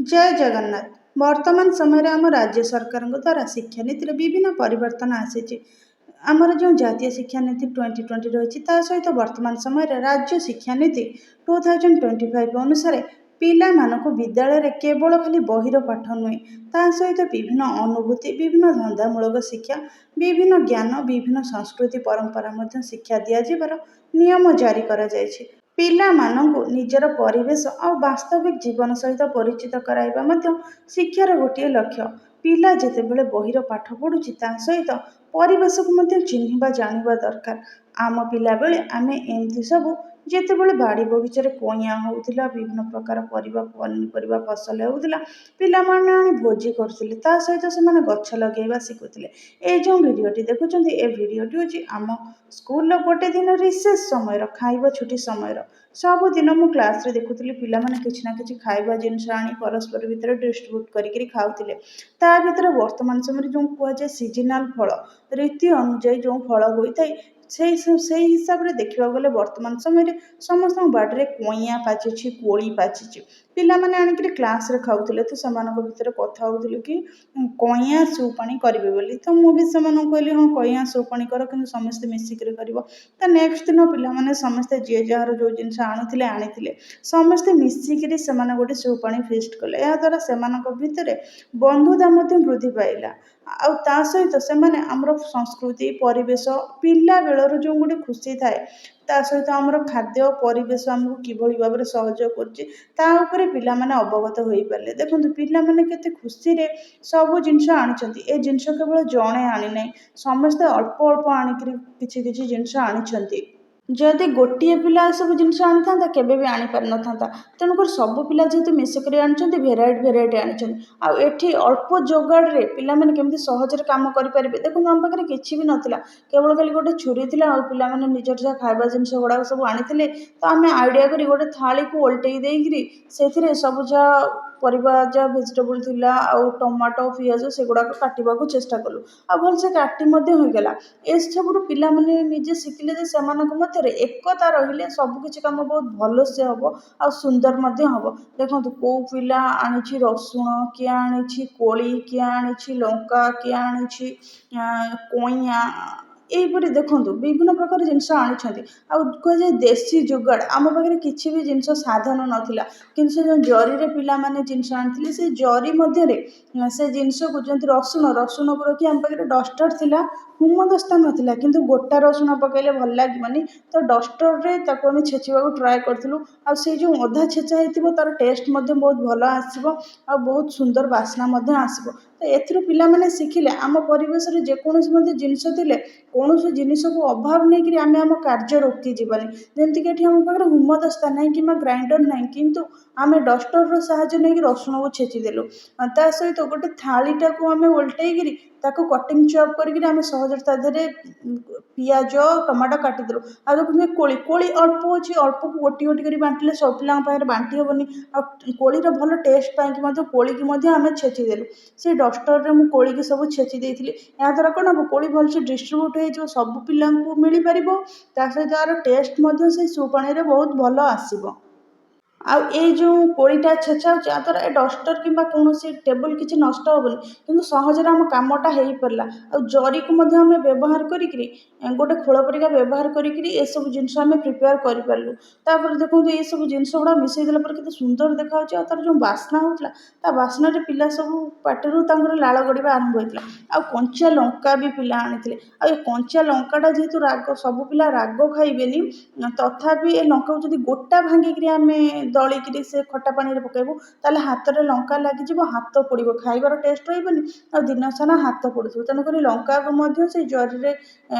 जय जगन्नाथ। वर्तमान समय आम राज्य सरकार द्वारा शिक्षा नीति विभिन्न परिवर्तन आसी। आमर जो जातीय शिक्षा नीति 2020 रही सहित वर्तमान समय राज्य शिक्षा नीति 2025 अनुसार पिला मानक विद्यालय रे केवल खाली बहिर पाठ नुहे ता सहित विभिन्न अनुभूति विभिन्न धंदामूलक शिक्षा विभिन्न ज्ञान विभिन्न संस्कृति परंपरा मध्य शिक्षा दिजावर नियम जारी करा जायछि। पिला मानकु निजर परिवेश और वास्तविक जीवन सहित परिचित कराइबा मध्य शिक्षार गोटे लक्ष्य। पिला जेतेबेले बहिर पाठ पढ़ुछि ता सहित परिवेश को मध्य चिन्हिबा जानिबा दरकार। आम पिला बेले आमे एमती सबु जेतेबेले बाड़ी बगीचार कइया होउथिला विभिन्न प्रकार परिबा पनिपरिबा फसल होउथिला पिला माने आनी भोजी करथिले ता सहित सेमाने गछ लगेइबा शिखुथिले। ए जो भिडियोटी देखुछन्ती ए भिडियोटी होछि आम स्कूल गोटे दिन रिसेस समय खाइबा छुट्टी समय सबुदिन मु क्लास रे देखुଥିଲି ପିଲାମାନେ କିଛି ନା କିଛି ଖାଇବା ଜିନିଷ ଆଣି ପରସ୍ପର ଭିତରେ ଡିଷ୍ଟ୍ରିବ୍ୟୁଟ୍ କରିକିରି ଖାଉଥିଲେ। ତା ଭିତରେ ବର୍ତ୍ତମାନ ସମୟରେ ଯେଉଁ କୁହାଯାଏ ସିଜନାଲ ଫଳ ଋତୁ ଅନୁଯାୟୀ ଯେଉଁ ଫଳ ହୋଇଥାଏ ସେଇ ହିସାବରେ ଦେଖିବାକୁ ଗଲେ ବର୍ତ୍ତମାନ ସମୟରେ ସମସ୍ତଙ୍କ ବାଡ଼ିରେ କଇଁଆ ପାଚିଛି କୋଳି ପାଚିଛି। ପିଲାମାନେ ଆଣିକିରି କ୍ଲାସରେ ଖାଉଥିଲେ ତ ସେମାନଙ୍କ ଭିତରେ କଥା ହେଉଥିଲେ କି କଇଁଆ ସୁପ୍ ପାଣି କରିବେ ବୋଲି। ତ ମୁଁ ବି ସେମାନଙ୍କୁ କହିଲି ହଁ କଇଁଆ ସୁପ୍ ପାଣି କର କିନ୍ତୁ ସମସ୍ତେ ମିଶିକିରି କରିବ। ତ ନେକ୍ସଟ ଦିନ ପିଲାମାନେ ସମସ୍ତେ ଯିଏ ଯାହାର ଯେଉଁ ଜିନିଷ ଆଣୁଥିଲେ ଆଣିଥିଲେ ସମସ୍ତେ ମିଶିକିରି ସେମାନେ ଗୋଟେ ସୁପ୍ ପାଣି ଫିଷ୍ଟ କଲେ। ଏହାଦ୍ୱାରା ସେମାନଙ୍କ ଭିତରେ ବନ୍ଧୁତା ମଧ୍ୟ ବୃଦ୍ଧି ପାଇଲା। ଆଉ ତା ସହିତ ସେମାନେ ଆମର ସଂସ୍କୃତି ପରିବେଶ ପିଲା ବେଳର ଯେଉଁ ଗୋଟେ ଖୁସି ଥାଏ ତା ସହିତ ଆମର ଖାଦ୍ୟ ପରିବେଶ ଆମକୁ କିଭଳି ଭାବରେ ସହଯୋଗ କରୁଛି ତା ଉପରେ ପିଲାମାନେ ଅବଗତ ହୋଇପାରିଲେ। ଦେଖନ୍ତୁ ପିଲାମାନେ କେତେ ଖୁସିରେ ସବୁ ଜିନିଷ ଆଣିଛନ୍ତି। ଏ ଜିନିଷ କେବଳ ଜଣେ ଆଣିନାହିଁ ସମସ୍ତେ ଅଳ୍ପ ଅଳ୍ପ ଆଣିକିରି କିଛି କିଛି ଜିନିଷ ଆଣିଛନ୍ତି। ଯଦି ଗୋଟିଏ ପିଲା ଏସବୁ ଜିନିଷ ଆଣିଥାନ୍ତା କେବେ ବି ଆଣିପାରିନଥାନ୍ତା। ତେଣୁକରି ସବୁ ପିଲା ଯେହେତୁ ମିଶିକରି ଆଣିଛନ୍ତି ଭେରାଇଟି ଆଣିଛନ୍ତି। ଆଉ ଏଠି ଅଳ୍ପ ଯୋଗାଡ଼ରେ ପିଲାମାନେ କେମିତି ସହଜରେ କାମ କରିପାରିବେ। ଦେଖନ୍ତୁ ଆମ ପାଖରେ କିଛି ବି ନଥିଲା କେବଳ ଖାଲି ଗୋଟେ ଛୁରୀ ଥିଲା ଆଉ ପିଲାମାନେ ନିଜର ଯାହା ଖାଇବା ଜିନିଷ ଗୁଡ଼ାକ ସବୁ ଆଣିଥିଲେ। ତ ଆମେ ଆଇଡ଼ିଆ କରି ଗୋଟେ ଥାଳିକୁ ଓଲଟେଇ ଦେଇକିରି ସେଥିରେ ସବୁ ଯାହା ପରିବା ଯାହା ଭେଜିଟେବୁଲ୍ ଥିଲା ଆଉ ଟମାଟୋ ପିଆଜ ସେଗୁଡ଼ାକ କାଟିବାକୁ ଚେଷ୍ଟା କଲୁ ଆଉ ଭଲସେ କାଟି ମଧ୍ୟ ହୋଇଗଲା। ଏସବୁରୁ ପିଲାମାନେ ନିଜେ ଶିଖିଲେ ଯେ ସେମାନଙ୍କ ମଧ୍ୟରେ ଏକତା ରହିଲେ ସବୁକିଛି କାମ ବହୁତ ଭଲସେ ହେବ ଆଉ ସୁନ୍ଦର ମଧ୍ୟ ହେବ। ଦେଖନ୍ତୁ କେଉଁ ପିଲା ଆଣିଛି ରସୁଣ କିଏ ଆଣିଛି କୋଳି କିଏ ଆଣିଛି ଲଙ୍କା କିଏ ଆଣିଛି କଇଁଆ ଏହିପରି ଦେଖନ୍ତୁ ବିଭିନ୍ନ ପ୍ରକାର ଜିନିଷ ଆଣିଛନ୍ତି। ଆଉ କୁହାଯାଏ ଦେଶୀ ଯୁଗାଡ଼ ଆମ ପାଖରେ କିଛି ବି ଜିନିଷ ସାଧନ ନଥିଲା କିନ୍ତୁ ସେ ଯେଉଁ ଜରିରେ ପିଲାମାନେ ଜିନିଷ ଆଣିଥିଲେ ସେ ଜରି ମଧ୍ୟରେ ସେ ଜିନିଷକୁ ଯେମିତି ରସୁଣକୁ ରଖି ଆମ ପାଖରେ ଡଷ୍ଟର ଥିଲା ହୁମଦସ୍ତା ନଥିଲା କିନ୍ତୁ ଗୋଟା ରସୁଣ ପକାଇଲେ ଭଲ ଲାଗିବନି ତ ଡଷ୍ଟରରେ ତାକୁ ଆମେ ଛେଚିବାକୁ ଟ୍ରାଏ କରିଥିଲୁ। ଆଉ ସେଇ ଯେଉଁ ଅଧା ଛେଚା ହେଇଥିବ ତାର ଟେଷ୍ଟ ମଧ୍ୟ ବହୁତ ଭଲ ଆସିବ ଆଉ ବହୁତ ସୁନ୍ଦର ବାସ୍ନା ମଧ୍ୟ ଆସିବ। ତ ଏଥିରୁ ପିଲାମାନେ ଶିଖିଲେ ଆମ ପରିବେଶରେ ଯେକୌଣସି ମଧ୍ୟ ଜିନିଷ ଥିଲେ କୌଣସି ଜିନିଷକୁ ଅଭାବ ନେଇକରି ଆମେ ଆମ କାର୍ଯ୍ୟ ରୋକିଯିବାନି। ଯେମିତିକି ଏଠି ଆମ ପାଖରେ ହୁମଦସ୍ତା ନାହିଁ କିମ୍ବା ଗ୍ରାଇଣ୍ଡର ନାହିଁ କିନ୍ତୁ ଆମେ ଡଷ୍ଟରର ସାହାଯ୍ୟ ନେଇକି ରସୁଣକୁ ଛେଚିଦେଲୁ। ତା ସହିତ ଗୋଟେ ଥାଳିଟାକୁ ଆମେ ଓଲଟେଇକିରି ତାକୁ କଟିଂ ଚପ୍ କରିକିରି ଆମେ ସହଜରେ ତା ଦେହରେ ପିଆଜ ଟମାଟୋ କାଟିଦେଲୁ। ଆଉ ଦେଖୁଛନ୍ତି କୋଳି ଅଳ୍ପ ଅଛି ଅଳ୍ପକୁ ଗୋଟି ଗୋଟି କରି ବାଣ୍ଟିଲେ ସବୁ ପିଲାଙ୍କ ପାଖରେ ବାଣ୍ଟି ହେବନି। ଆଉ କୋଳିର ଭଲ ଟେଷ୍ଟ ପାଇଁକି ମଧ୍ୟ କୋଳିକି ମଧ୍ୟ ଆମେ ଛେଚିଦେଲୁ। ସେଇ ଡଷ୍ଟରରେ ମୁଁ କୋଳିକି ସବୁ ଛେଚି ଦେଇଥିଲି। ଏହାଦ୍ୱାରା କ'ଣ ହେବ କୋଳି ଭଲସେ ଡିଷ୍ଟ୍ରିବ୍ୟୁଟ୍ ହେଇଯିବ ସବୁ ପିଲାଙ୍କୁ ମିଳିପାରିବ ତା ସହିତ ଆର ଟେଷ୍ଟ ମଧ୍ୟ ସେଇ ସୁପ୍ ପାଣିରେ ବହୁତ ଭଲ ଆସିବ। ଆଉ ଏଇ ଯେଉଁ କୋଳିଟା ଛେଚା ହେଉଛି ଯାହାଦ୍ୱାରା ଏ ଡଷ୍ଟର କିମ୍ବା କୌଣସି ଟେବୁଲ କିଛି ନଷ୍ଟ ହେବନି କିନ୍ତୁ ସହଜରେ ଆମ କାମଟା ହେଇପାରିଲା। ଆଉ ଜରିକୁ ମଧ୍ୟ ଆମେ ବ୍ୟବହାର କରିକିରି ଗୋଟେ ଖୋଳ ପରିକା ବ୍ୟବହାର କରିକିରି ଏସବୁ ଜିନିଷ ଆମେ ପ୍ରିପେୟାର କରିପାରିଲୁ। ତାପରେ ଦେଖନ୍ତୁ ଏସବୁ ଜିନିଷ ଗୁଡ଼ା ମିଶାଇ ଦେଲା ପରେ କେତେ ସୁନ୍ଦର ଦେଖାହେଉଛି ଆଉ ତାର ଯେଉଁ ବାସ୍ନା ହେଉଥିଲା ତା ବାସ୍ନାରେ ପିଲା ସବୁ ପାଟିରୁ ତାଙ୍କର ଲାଳ ଗଡ଼ିବା ଆରମ୍ଭ ହୋଇଥିଲା। ଆଉ କଞ୍ଚା ଲଙ୍କା ବି ପିଲା ଆଣିଥିଲେ। ଆଉ ଏ କଞ୍ଚା ଲଙ୍କାଟା ଯେହେତୁ ରାଗ ସବୁ ପିଲା ରାଗ ଖାଇବେନି ତଥାପି ଏ ଲଙ୍କାକୁ ଯଦି ଗୋଟା ଭାଙ୍ଗିକିରି ଆମେ ଦଳିକିରି ସେ ଖଟା ପାଣିରେ ପକାଇବୁ ତାହେଲେ ହାତରେ ଲଙ୍କା ଲାଗିଯିବ ହାତ ପୋଡ଼ିବ ଖାଇବାର ଟେଷ୍ଟ ରହିବନି ଆଉ ଦିନ ସାରା ହାତ ପୋଡ଼ୁଥିବ। ତେଣୁକରି ଲଙ୍କାକୁ ମଧ୍ୟ ସେଇ ଜରିରେ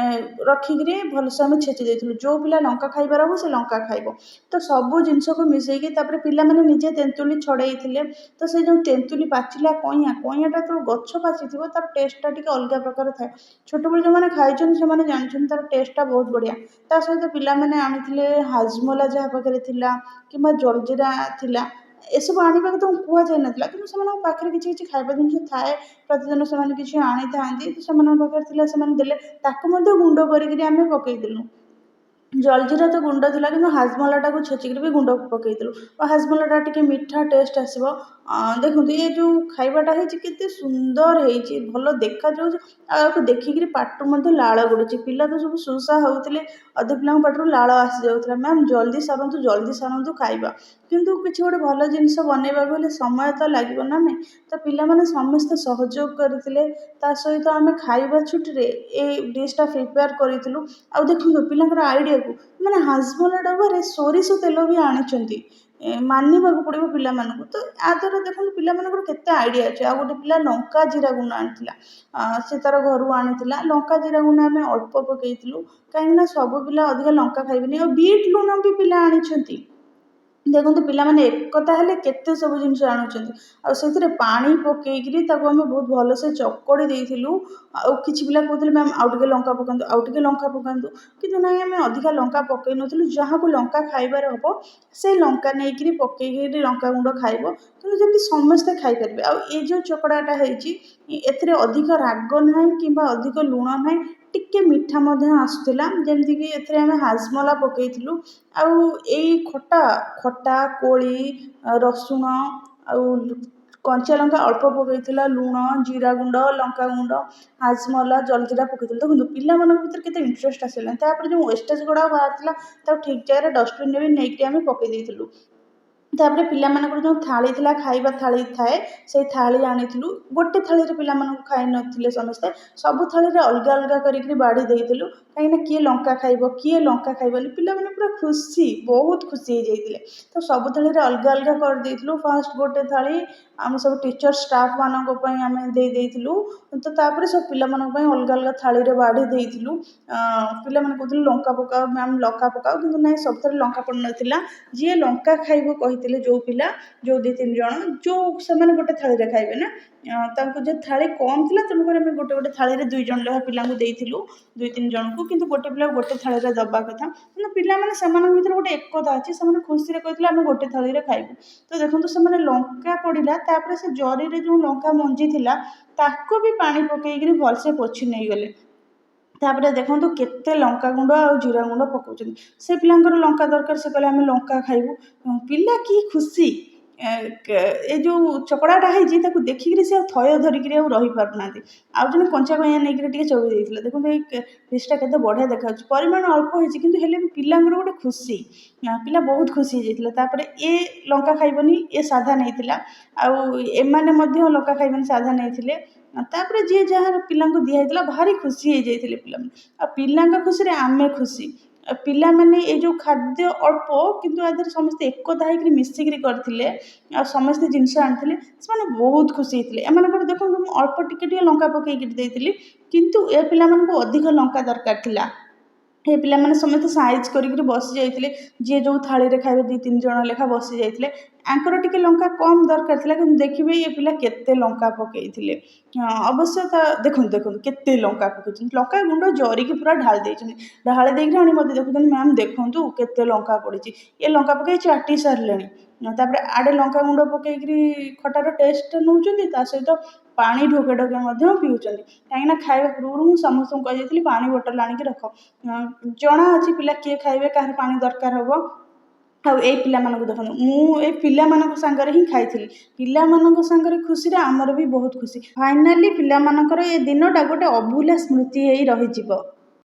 ରଖିକିରି ଭଲସେ ଆମେ ଛେଚି ଦେଇଥିଲୁ। ଯେଉଁ ପିଲା ଲଙ୍କା ଖାଇବାର ହେବ ସେ ଲଙ୍କା ଖାଇବ। ତ ସବୁ ଜିନିଷକୁ ମିଶାଇକି ତାପରେ ପିଲାମାନେ ନିଜେ ତେନ୍ତୁଳି ଛଡ଼େଇଥିଲେ। ତ ସେ ଯେଉଁ ତେନ୍ତୁଳି ପାଚିଲା କଇଁଆଟା ଯେତେବେଳେ ଗଛ ପାଚିଥିବ ତାର ଟେଷ୍ଟଟା ଟିକେ ଅଲଗା ପ୍ରକାର ଥାଏ। ଛୋଟବେଳେ ଯେଉଁମାନେ ଖାଇଛନ୍ତି ସେମାନେ ଜାଣିଛନ୍ତି ତାର ଟେଷ୍ଟଟା ବହୁତ ବଢ଼ିଆ। ତା ସହିତ ପିଲାମାନେ ଆଣିଥିଲେ ହାଜମୋଲା ଯାହା ପାଖରେ ଥିଲା କିମ୍ବା ଜଲଜିରା ଥିଲା ଏସବୁ ଆଣିବାକୁ ତ କୁହାଯାଇନଥିଲା କିନ୍ତୁ ସେମାନଙ୍କ ପାଖରେ କିଛି କିଛି ଖାଇବା ଜିନିଷ ଥାଏ ପ୍ରତିଦିନ ସେମାନେ କିଛି ଆଣିଥାନ୍ତି ତ ସେମାନଙ୍କ ପାଖରେ ଥିଲା ସେମାନେ ଦେଲେ ତାକୁ ମଧ୍ୟ ଗୁଣ୍ଡ କରିକିରି ଆମେ ପକାଇଦେଲୁ। ଜଲଜିରା ତ ଗୁଣ୍ଡ ଥିଲା କିନ୍ତୁ ହାଜମୋଲାଟାକୁ ଛେଚିକିରି ବି ଗୁଣ୍ଡ ପକେଇଥିଲୁ। ଆଉ ହାଜମୋଲାଟା ଟିକେ ମିଠା ଟେଷ୍ଟ ଆସିବ। ଦେଖନ୍ତୁ ଏ ଯେଉଁ ଖାଇବାଟା ହେଇଛି କେତେ ସୁନ୍ଦର ହେଇଛି, ଭଲ ଦେଖାଯାଉଛି। ଆଉ ଆକୁ ଦେଖିକିରି ପାଟିରୁ ମଧ୍ୟ ଲାଳ ଗଡ଼ୁଛି। ପିଲା ତ ସବୁ ସୁସା ହେଉଥିଲେ, ଅଧେ ପିଲାଙ୍କ ପାଟିରୁ ଲାଳ ଆସିଯାଉଥିଲା, ମ୍ୟାମ୍ ଜଲ୍ଦି ସାରନ୍ତୁ ଖାଇବା। କିନ୍ତୁ କିଛି ଗୋଟେ ଭଲ ଜିନିଷ ବନେଇବାକୁ ହେଲେ ସମୟ ତ ଲାଗିବ ନା ନାହିଁ। ତ ପିଲାମାନେ ସମସ୍ତେ ସହଯୋଗ କରିଥିଲେ। ତା ସହିତ ଆମେ ଖାଇବା ଛୁଟିରେ ଏଇ ଡିଶ୍ଟା ପ୍ରିପେୟାର କରିଥିଲୁ। ଆଉ ଦେଖନ୍ତୁ ପିଲାଙ୍କର ଆଇଡ଼ିଆକୁ, ମାନେ ହାଜମୋଲା ଡବାରେ ସୋରିଷ ତେଲ ବି ଆଣିଛନ୍ତି। ମାନିବାକୁ ପଡ଼ିବ ପିଲାମାନଙ୍କୁ। ତ ୟା ଦ୍ୱାରା ଦେଖନ୍ତୁ ପିଲାମାନଙ୍କର କେତେ ଆଇଡ଼ିଆ ଅଛି। ଆଉ ଗୋଟେ ପିଲା ଲଙ୍କା ଜିରା ଗୁଣ୍ଡ ଆଣିଥିଲା, ସେ ତାର ଘରୁ ଆଣିଥିଲା। ଲଙ୍କା ଜିରା ଗୁଣ୍ଡ ଆମେ ଅଳ୍ପ ପକେଇଥିଲୁ, କାହିଁକିନା ସବୁ ପିଲା ଅଧିକା ଲଙ୍କା ଖାଇବେନି। ଆଉ ବିଟ୍ ଲୁଣ ବି ପିଲା ଆଣିଛନ୍ତି। ଦେଖନ୍ତୁ ପିଲାମାନେ ଏକତା ହେଲେ କେତେ ସବୁ ଜିନିଷ ଆଣୁଛନ୍ତି। ଆଉ ସେଥିରେ ପାଣି ପକେଇକିରି ତାକୁ ଆମେ ବହୁତ ଭଲସେ ଚକଡ଼ି ଦେଇଥିଲୁ। ଆଉ କିଛି ପିଲା କହୁଥିଲେ ମ୍ୟାମ୍ ଆଉ ଟିକେ ଲଙ୍କା ପକାନ୍ତୁ, ଆଉ ଟିକେ ଲଙ୍କା ପକାନ୍ତୁ। କିନ୍ତୁ ନାହିଁ, ଆମେ ଅଧିକା ଲଙ୍କା ପକେଇ ନଥିଲୁ। ଯାହାକୁ ଲଙ୍କା ଖାଇବାର ହେବ ସେ ଲଙ୍କା ନେଇକିରି ପକେଇକିରି ଲଙ୍କା ଗୁଣ୍ଡ ଖାଇବ, କିନ୍ତୁ ଯେମିତି ସମସ୍ତେ ଖାଇପାରିବେ। ଆଉ ଏ ଯେଉଁ ଚକଡ଼ାଟା ହେଇଛି ଏଥିରେ ଅଧିକ ରାଗ ନାହିଁ କିମ୍ବା ଅଧିକ ଲୁଣ ନାହିଁ, ଟିକେ ମିଠା ମଧ୍ୟ ଆସୁଥିଲା। ଯେମିତିକି ଏଥିରେ ଆମେ ହାଜମୋଲା ପକେଇଥିଲୁ। ଆଉ ଏଇ ଖଟା ଖଟା କୋଳି, ରସୁଣ ଆଉ କଞ୍ଚା ଲଙ୍କା ଅଳ୍ପ ପକେଇଥିଲା, ଲୁଣ, ଜିରା ଗୁଣ୍ଡ, ଲଙ୍କା ଗୁଣ୍ଡ, ହାଜମୋଲା, ଜଲଜିରା ପକେଇଥିଲୁ। ଦେଖନ୍ତୁ ପିଲାମାନଙ୍କ ଭିତରେ କେତେ ଇଣ୍ଟରେଷ୍ଟ ଆସିଲାଣି। ତାପରେ ଯେଉଁ ୱେଷ୍ଟେଜ୍ ଗୁଡ଼ାକ ବାହାରିଥିଲା ତାକୁ ଠିକ୍ ଜାଗାରେ ଡଷ୍ଟବିନ୍ରେ ବି ନେଇକି ଆମେ ପକେଇ ଦେଇଥିଲୁ। ତାପରେ ପିଲାମାନଙ୍କର ଯେଉଁ ଥାଳି ଥିଲା, ଖାଇବା ଥାଳି ଥାଏ, ସେଇ ଥାଳି ଆଣିଥିଲୁ। ଗୋଟେ ଥାଳିରେ ପିଲାମାନଙ୍କୁ ଖାଇ ନଥିଲେ ସମସ୍ତେ, ସବୁ ଥାଳିରେ ଅଲଗା ଅଲଗା କରିକି ବାଢ଼ି ଦେଇଥିଲୁ। କାହିଁକିନା କିଏ ଲଙ୍କା ଖାଇବ କିଏ ଲଙ୍କା ଖାଇବନି, ପିଲାମାନେ ପୁରା ଖୁସି, ବହୁତ ଖୁସି ହେଇଯାଇଥିଲେ। ତ ସବୁ ଥାଳିରେ ଅଲଗା ଅଲଗା କରିଦେଇଥିଲୁ। ଫାର୍ଷ୍ଟ ଗୋଟେ ଥାଳି ଆମେ ସବୁ ଟିଚର୍ ଷ୍ଟାଫ୍ମାନଙ୍କ ପାଇଁ ଆମେ ଦେଇଥିଲୁ। ତ ତାପରେ ସବୁ ପିଲାମାନଙ୍କ ପାଇଁ ଅଲଗା ଅଲଗା ଥାଳିରେ ବାଢ଼ି ଦେଇଥିଲୁ। ପିଲାମାନେ କହୁଥିଲେ ଲଙ୍କା ପକାଅ ମ୍ୟାମ୍, ଲଙ୍କା ପକାଅ, କିନ୍ତୁ ନାହିଁ, ସବୁଥିରେ ଲଙ୍କା ପଡ଼ିନଥିଲା। ଯିଏ ଲଙ୍କା ଖାଇବ କହିଥିଲେ, ଯେଉଁ ପିଲା, ଯେଉଁ 2-3 ଜଣ, ଯେଉଁ ସେମାନେ ଗୋଟେ ଥାଳିରେ ଖାଇବେ ନା, ତାଙ୍କୁ ଯେ ଥାଳି କମ୍ ଥିଲା, ତେଣୁକରି ଆମେ ଗୋଟେ ଗୋଟେ ଥାଳିରେ 2 ଜଣ ଲେଖା ପିଲାଙ୍କୁ ଦେଇଥିଲୁ, 2-3 ଜଣଙ୍କୁ। କିନ୍ତୁ ଗୋଟେ ପିଲାକୁ ଗୋଟେ ଥାଳିରେ ଦେବା କଥା। କିନ୍ତୁ ପିଲାମାନେ, ସେମାନଙ୍କ ଭିତରେ ଗୋଟେ ଏକତା ଅଛି, ସେମାନେ ଖୁସିରେ କହିଥିଲେ ଆମେ ଗୋଟେ ଥାଳିରେ ଖାଇବୁ। ତ ଦେଖନ୍ତୁ ସେମାନେ ଲଙ୍କା ପଡ଼ିଲା, ତାପରେ ସେ ଜରିରେ ଯେଉଁ ଲଙ୍କା ମଞ୍ଜି ଥିଲା ତାକୁ ବି ପାଣି ପକେଇକିରି ଭଲସେ ପୋଛି ନେଇଗଲେ। ତାପରେ ଦେଖନ୍ତୁ କେତେ ଲଙ୍କାଗୁଣ୍ଡ ଆଉ ଜିରା ଗୁଣ୍ଡ ପକାଉଛନ୍ତି। ସେ ପିଲାଙ୍କର ଲଙ୍କା ଦରକାର, ସେ କହିଲେ ଆମେ ଲଙ୍କା ଖାଇବୁ। ପିଲା କି ଖୁସି। ଏ ଯେଉଁ ଚକଡ଼ାଟା ହେଇଛି ତାକୁ ଦେଖିକିରି ସେ ଆଉ ଥୟ ଧରିକିରି ଆଉ ରହିପାରୁନାହାନ୍ତି। ଆଉ ଜଣେ କଞ୍ଚା କଇଁଆ ନେଇକିରି ଟିକେ ଚୋବେଇ ଦେଇଥିଲେ। ଦେଖନ୍ତୁ ଏଇ ଡିଶ୍ଟା କେତେ ବଢ଼ିଆ ଦେଖାଯାଉଛି। ପରିମାଣ ଅଳ୍ପ ହେଇଛି, କିନ୍ତୁ ହେଲେ ବି ପିଲାଙ୍କର ଗୋଟେ ଖୁସି। ପିଲା ବହୁତ ଖୁସି ହେଇଯାଇଥିଲେ। ତାପରେ ଏ ଲଙ୍କା ଖାଇବନି, ଏ ସାଧା ନେଇଥିଲା। ଆଉ ଏମାନେ ମଧ୍ୟ ଲଙ୍କା ଖାଇବନି, ସାଧା ନେଇଥିଲେ। ତାପରେ ଯିଏ ଯାହାର ପିଲାଙ୍କୁ ଦିଆହେଇଥିଲା, ଭାରି ଖୁସି ହେଇଯାଇଥିଲେ ପିଲାମାନେ। ଆଉ ପିଲାଙ୍କ ଖୁସିରେ ଆମେ ଖୁସି। ପିଲାମାନେ ଏ ଯେଉଁ ଖାଦ୍ୟ ଅଳ୍ପ, କିନ୍ତୁ ଆ ଦେହରେ ସମସ୍ତେ ଏକତା ହେଇକିରି ମିଶିକିରି କରିଥିଲେ। ଆଉ ସମସ୍ତେ ଜିନିଷ ଆଣିଥିଲେ, ସେମାନେ ବହୁତ ଖୁସି ହେଇଥିଲେ। ଏମାନଙ୍କର ଦେଖନ୍ତୁ ମୁଁ ଅଳ୍ପ ଟିକେ ଟିକେ ଲଙ୍କା ପକେଇକିରି ଦେଇଥିଲି, କିନ୍ତୁ ଏ ପିଲାମାନଙ୍କୁ ଅଧିକ ଲଙ୍କା ଦରକାର ଥିଲା। ଏ ପିଲାମାନେ ସମସ୍ତେ ସାଇଜ୍ କରିକିରି ବସି ଯାଇଥିଲେ। ଯିଏ ଯେଉଁ ଥାଳିରେ ଖାଇବେ 2-3 ଜଣ ଲେଖା ବସି ଯାଇଥିଲେ। ଆଙ୍କର ଟିକେ ଲଙ୍କା କମ୍ ଦରକାର ଥିଲା, କିନ୍ତୁ ଦେଖିବେ ଏ ପିଲା କେତେ ଲଙ୍କା ପକେଇଥିଲେ। ଅବଶ୍ୟ ଦେଖନ୍ତୁ କେତେ ଲଙ୍କା ପକେଇଛନ୍ତି। ଲଙ୍କା ଗୁଣ୍ଡ ଜରିକି ପୁରା ଢାଳି ଦେଇଛନ୍ତି। ଢାଳି ଦେଇକିରି ଆଣି ମୋତେ ଦେଖୁଛନ୍ତି, ମ୍ୟାମ୍ ଦେଖନ୍ତୁ କେତେ ଲଙ୍କା ପଡ଼ିଛି। ଏ ଲଙ୍କା ପକେଇ ଚାଟି ସାରିଲେଣି। ତାପରେ ଆଡ଼େ ଲଙ୍କା ଗୁଣ୍ଡ ପକେଇକିରି ଖଟାର ଟେଷ୍ଟ ନେଉଛନ୍ତି, ତା ସହିତ ପାଣି ଢୋକେ ଢୋକେ ମଧ୍ୟ ପିଉଛନ୍ତି। କାହିଁକିନା ଖାଇବା ପୂର୍ବରୁ ମୁଁ ସମସ୍ତଙ୍କୁ କହିଦେଇଥିଲି ପାଣି ବୋଟଲ ଆଣିକି ରଖ। ଜଣା ଅଛି ପିଲା କିଏ ଖାଇବେ, କାହାର ପାଣି ଦରକାର ହେବ। ଆଉ ଏଇ ପିଲାମାନଙ୍କୁ ଦେଖନ୍ତୁ, ମୁଁ ଏଇ ପିଲାମାନଙ୍କ ସାଙ୍ଗରେ ହିଁ ଖାଇଥିଲି। ପିଲାମାନଙ୍କ ସାଙ୍ଗରେ ଖୁସିରେ ଆମର ବି ବହୁତ ଖୁସି। ଫାଇନାଲି ପିଲାମାନଙ୍କର ଏ ଦିନଟା ଗୋଟେ ଅଭୁଲା ସ୍ମୃତି ହେଇ ରହିଯିବ।